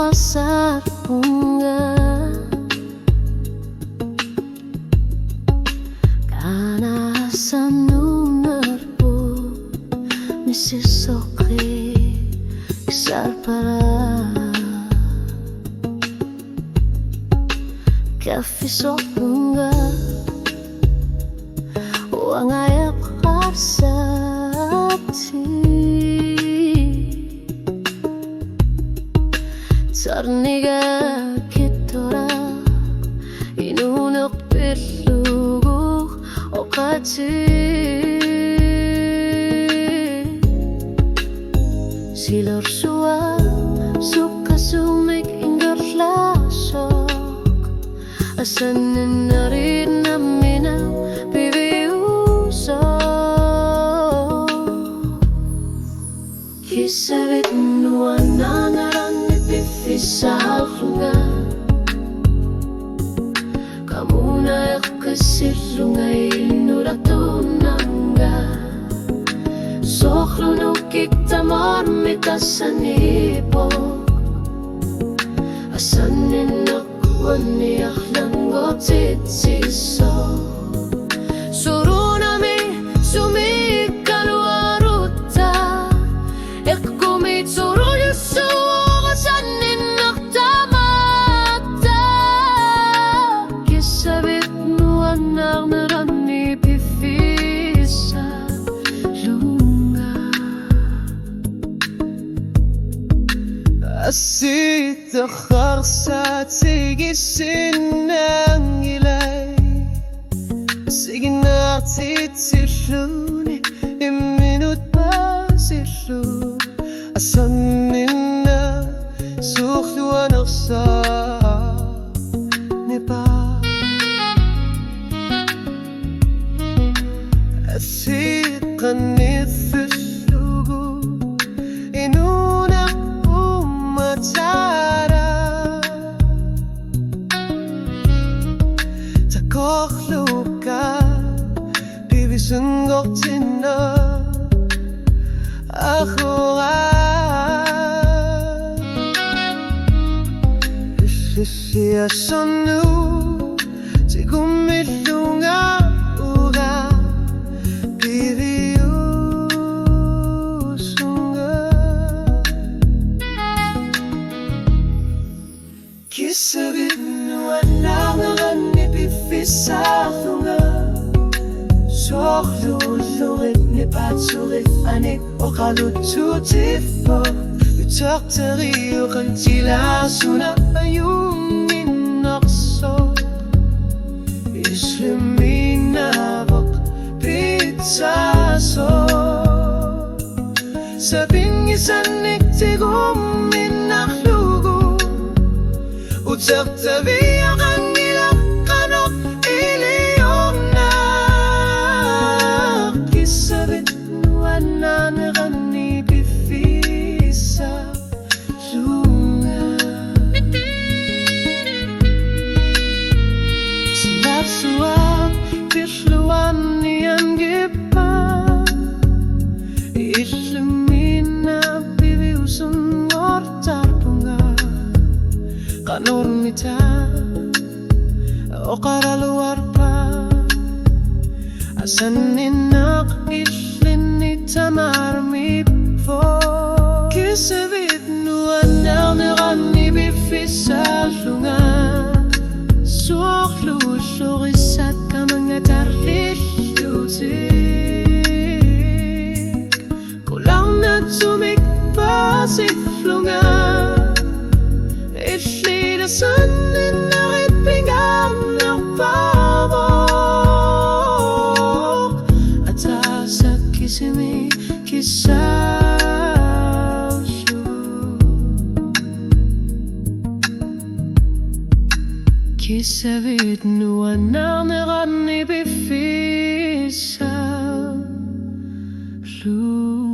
kasar bunga karena sanunarku misisokri kisar para kafisok bunga uang ayak kasati sarniga kitora inunok bilugu okati silor sua suka sumik inggar lasok asan narin naminaw bibiuso kisabit nuan nangaran sa lunga kamu na kasir lungay nuratunanga soklo no kita marmita sanipo asanin akuan niyak langgot sitsiso surunami sumikan waruta ekkumit suruyusu أسيت خرصات سيجي سنان إلي سيجنا تتسلوني إمنو تباسلون أصننا سوخت ونغصى نبا أسيت قنيت في السوق إنونا Tara takokhluka bibisungotina akhura Shishia sonu tigumilunga uga Kisabit nuan nangaran ni bifisahlunga Sokhlulit ni patsulit anik okalututifo Utaktari ukantila suna ayungin nakso Isliminabok pizzaso Sabing isanik tigumin naklugo Utaktabi ang kanila kanok iliyong na Kisabit nuan nanaran ni bifisa lunga Silap suwag bisluan niyan gipa Islimina bibiusun ngortar bunga Kanurnita o karaluar pa Asaninak islinita marmi po Kisabit nuan narniran ni bifisa lunga Suoklu surisat ka mga tarlilutik Kulang na tumikpasik lunga Sanin nakit pingang ng pabok At sa kisimi kisasyo Kisabit nuan nanaran ni bifisa lunga